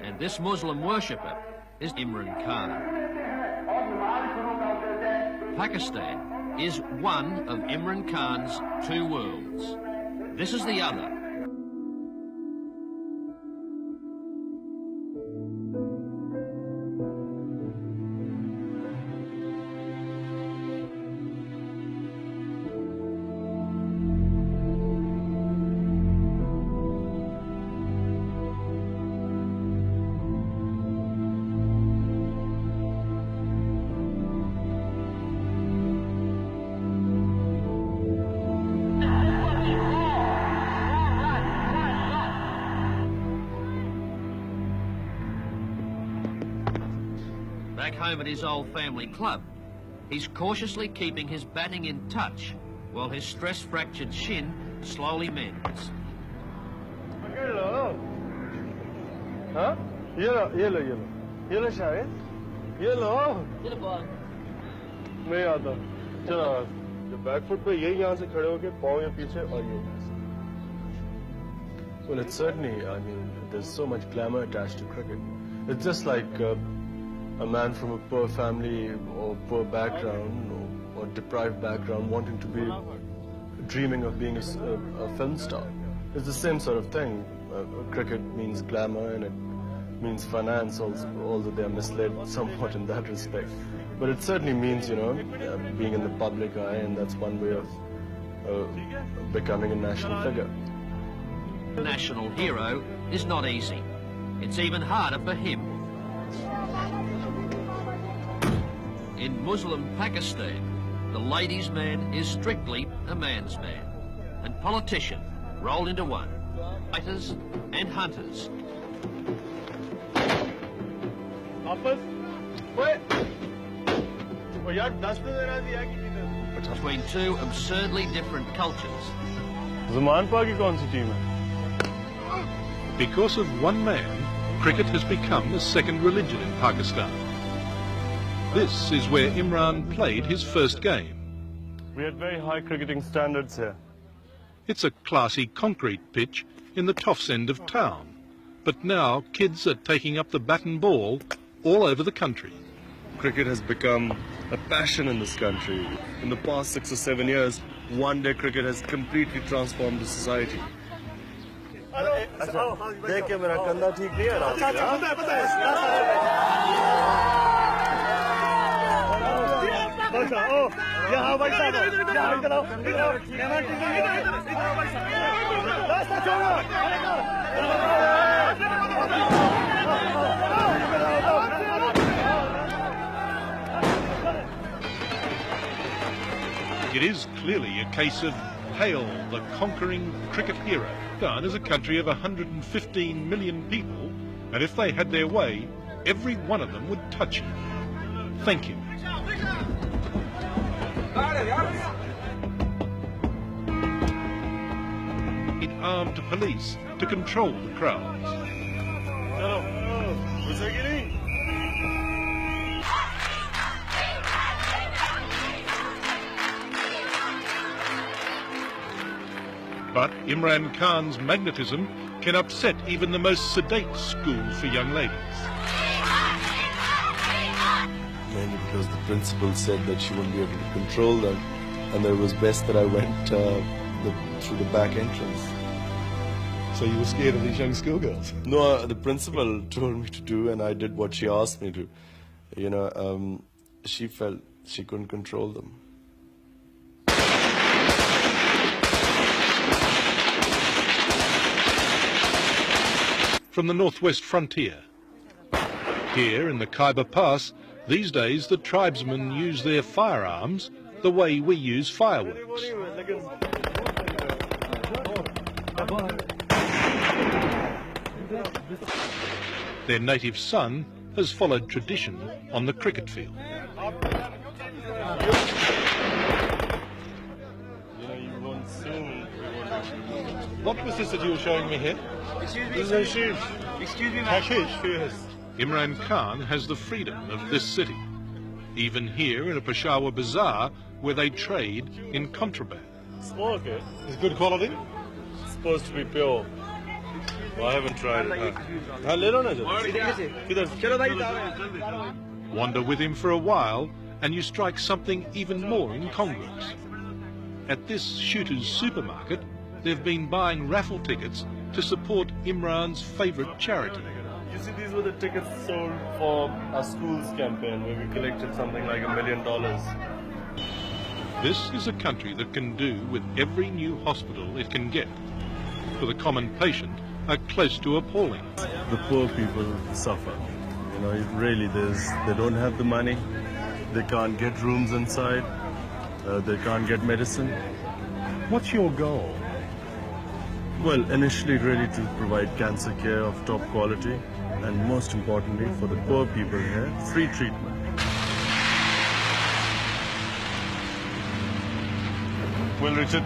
And this Muslim worshipper is Imran Khan. Pakistan is one of Imran Khan's two worlds. This is the other. Back home at his old family club, he's cautiously keeping his batting in touch while his stress-fractured shin slowly mends. Hello. Huh? Yellow. Yellow shine? Yellow. मैं आता हूँ चलो जो back foot पे यही यहाँ से खड़े होके पाँव या पीछे और ये Well, it's certainly, I mean, there's so much glamour attached to cricket. It's just like a man from a poor family or poor background or deprived background wanting to be, dreaming of being a film star. It's the same sort of thing. Cricket means glamour and it means finance also, although they are misled somewhat in that respect. But it certainly means, you know, being in the public eye, and that's one way of becoming a national figure. National hero is not easy. It's even harder for him. In Muslim Pakistan, the ladies' man is strictly a man's man, and politician rolled into one. Fighters and hunters. Between two absurdly different cultures. Zaman Pa ki kaun si team hai? Because of one man, cricket has become a second religion in Pakistan. This is where Imran played his first game. We had very high cricketing standards here. It's a classy concrete pitch in the Toffs end of town. But now kids are taking up the bat and ball all over the country. Cricket has become a passion in this country. In the past 6 or 7 years, one-day cricket has completely transformed the society. देख के मेरा कंधा ठीक नहीं है It is clearly a case of hail the conquering cricket hero. Pakistan is a country of 115 million people, and if they had their way, every one of them would touch him. Thank him. It armed police to control the crowds. But Imran Khan's magnetism can upset even the most sedate school for young ladies. Mainly because the principal said that she wouldn't be able to control them, and that it was best that I went through the back entrance. So you were scared of these young schoolgirls? No, the principal told me to do, and I did what she asked me to. You know, she felt she couldn't control them. From the northwest frontier. Here in the Khyber Pass, these days the tribesmen use their firearms the way we use fireworks. Their native son has followed tradition on the cricket field. What was this that you were showing me here? Excuse me, sir. Excuse me, Hashish, yes. Imran Khan has the freedom of this city, even here in a Peshawar bazaar where they trade in contraband. Smoke it. It's good quality? It's supposed to be pure. I haven't tried it. हाँ ले लो ना किधर चलो भाई Wander with him for a while and you strike something even more incongruous. At this shooter's supermarket, they've been buying raffle tickets to support Imran's favourite charity. You see, these were the tickets sold for our school's campaign where we collected something like $1 million. This is a country that can do with every new hospital it can get. For the common patient, are close to appalling. The poor people suffer. You know, they don't have the money, they can't get rooms inside, they can't get medicine. What's your goal? Well, initially really to provide cancer care of top quality and most importantly for the poor people here, free treatment. Well, Richard,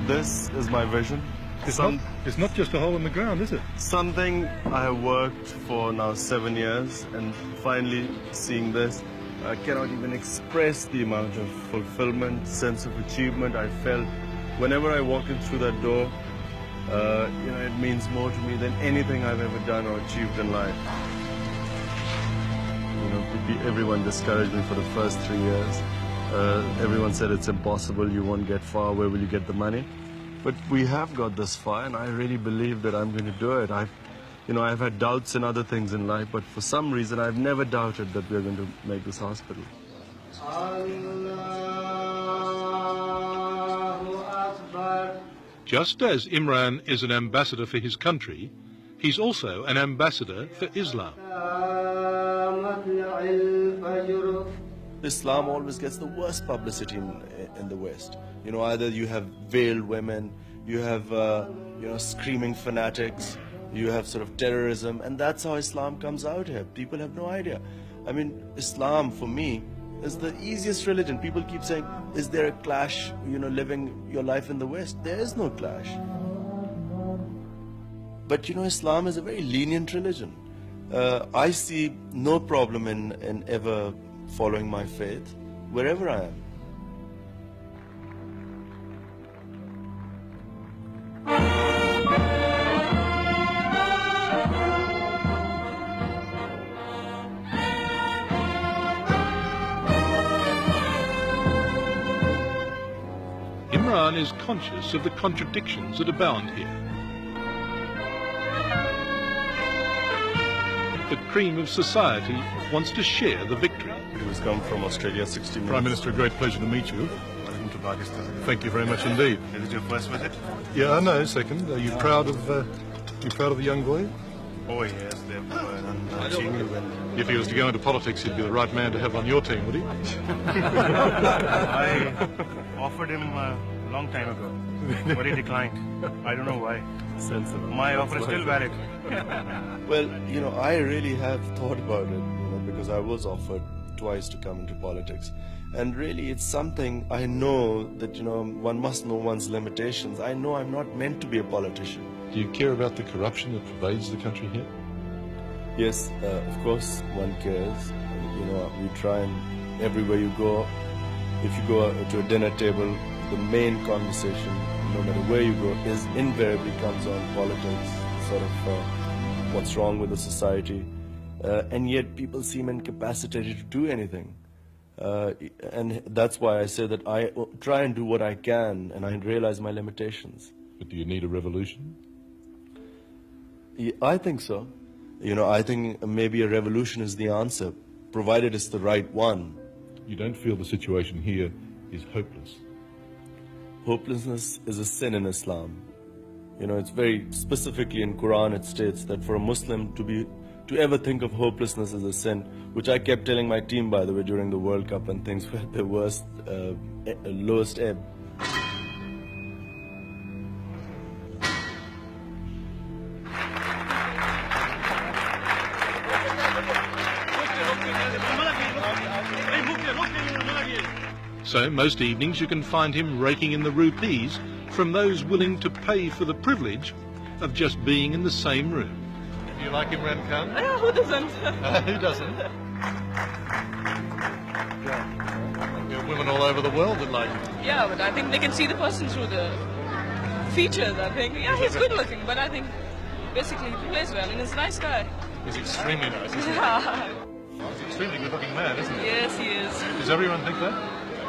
this is my vision. It's not just a hole in the ground, is it? Something I have worked for now 7 years, and finally seeing this, I cannot even express the amount of fulfillment, sense of achievement I felt whenever I walked in through that door. You know, it means more to me than anything I've ever done or achieved in life. You know, everyone discouraged me for the first 3 years. Everyone said it's impossible, you won't get far, where will you get the money? But we have got this far, and I really believe that I'm going to do it. I've had doubts in other things in life, but for some reason I've never doubted that we're going to make this hospital. Just as Imran is an ambassador for his country, he's also an ambassador for Islam. Islam always gets the worst publicity in the West. You know, either you have veiled women, you have, screaming fanatics, you have sort of terrorism, and that's how Islam comes out here. People have no idea. I mean, Islam, for me, is the easiest religion. People keep saying, is there a clash, living your life in the West? There is no clash. But, Islam is a very lenient religion. I see no problem in ever following my faith, wherever I am. Imran is conscious of the contradictions that abound here. The cream of society wants to share the victory. Who's come from Australia 60 minutes. Prime Minister, a great pleasure to meet you. Welcome to Pakistan. Thank you very much indeed. Is it your first visit? Yeah, no, second. Are you proud of the young boy? Oh yes, they've achieved. If he was to go into politics, he'd be the right man to have on your team, would he? I offered him a long time ago, but he declined. I don't know why. Sensible. My offer is still valid. Well, I really have thought about it, because I was offered twice to come into politics. And really, it's something I know that, one must know one's limitations. I know I'm not meant to be a politician. Do you care about the corruption that pervades the country here? Yes, of course, one cares. We try and everywhere you go, if you go to a dinner table, the main conversation, no matter where you go, is invariably comes on politics, sort of what's wrong with the society. And yet people seem incapacitated to do anything. And that's why I say that I try and do what I can, and I realize my limitations. But do you need a revolution? Yeah, I think so. I think maybe a revolution is the answer, provided it's the right one. You don't feel the situation here is hopeless? Hopelessness is a sin in Islam. It's very specifically in Quran it states that for a Muslim to ever think of hopelessness as a sin, which I kept telling my team, by the way, during the World Cup and things were at their worst, lowest ebb. So most evenings you can find him raking in the rupees from those willing to pay for the privilege of just being in the same room. Do you like Imran Khan? Who doesn't? Who doesn't? There are women all over the world that like him. Yeah, but I think they can see the person through the features, I think. Yeah, he's good looking, but I think basically he plays well and he's a nice guy. He's extremely nice, isn't he? Yeah. He's an extremely good-looking man, isn't he? Yes, he is. Does everyone think that?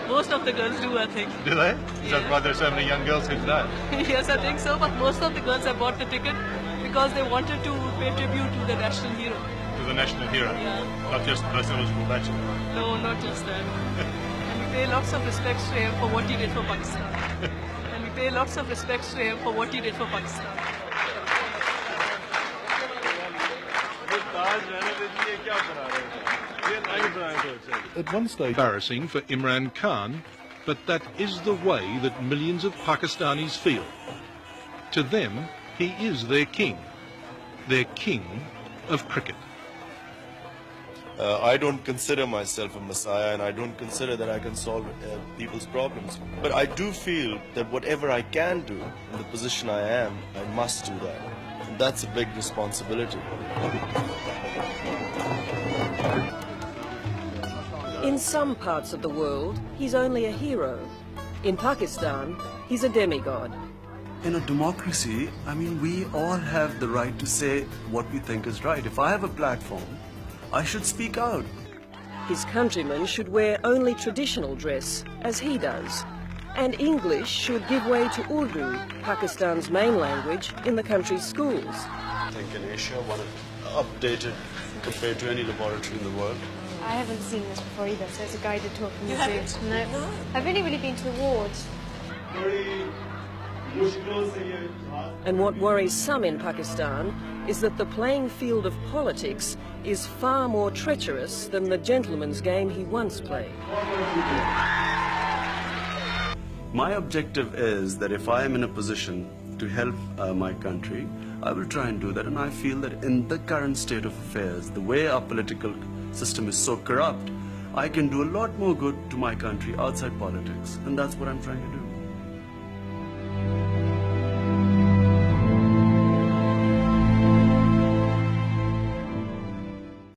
Most of the girls do, I think. Do they? Is that why there's so many young girls here today? Yes, I think so, but most of the girls have bought the ticket because they wanted to pay tribute to the national hero. To the national hero? Yeah. Not just the most eligible bachelor? No, not just that. And we pay lots of respects to him for what he did for Pakistan. And we pay lots of respects to him for what he did for Pakistan. At one stage, embarrassing for Imran Khan, but that is the way that millions of Pakistanis feel. To them, he is their king of cricket. I don't consider myself a messiah, and I don't consider that I can solve people's problems. But I do feel that whatever I can do in the position I am, I must do that. And that's a big responsibility. In some parts of the world, he's only a hero. In Pakistan, he's a demigod. In a democracy, I mean, we all have the right to say what we think is right. If I have a platform, I should speak out. His countrymen should wear only traditional dress, as he does. And English should give way to Urdu, Pakistan's main language, in the country's schools. I think in Asia, one updated compared to any laboratory in the world. I haven't seen this before either, so it's a guided tour from the zoo. No, I've only really been to the wards. And what worries some in Pakistan is that the playing field of politics is far more treacherous than the gentleman's game he once played. My objective is that if I am in a position to help my country, I will try and do that. And I feel that in the current state of affairs, the way our political system is so corrupt, I can do a lot more good to my country outside politics. And that's what I'm trying to do.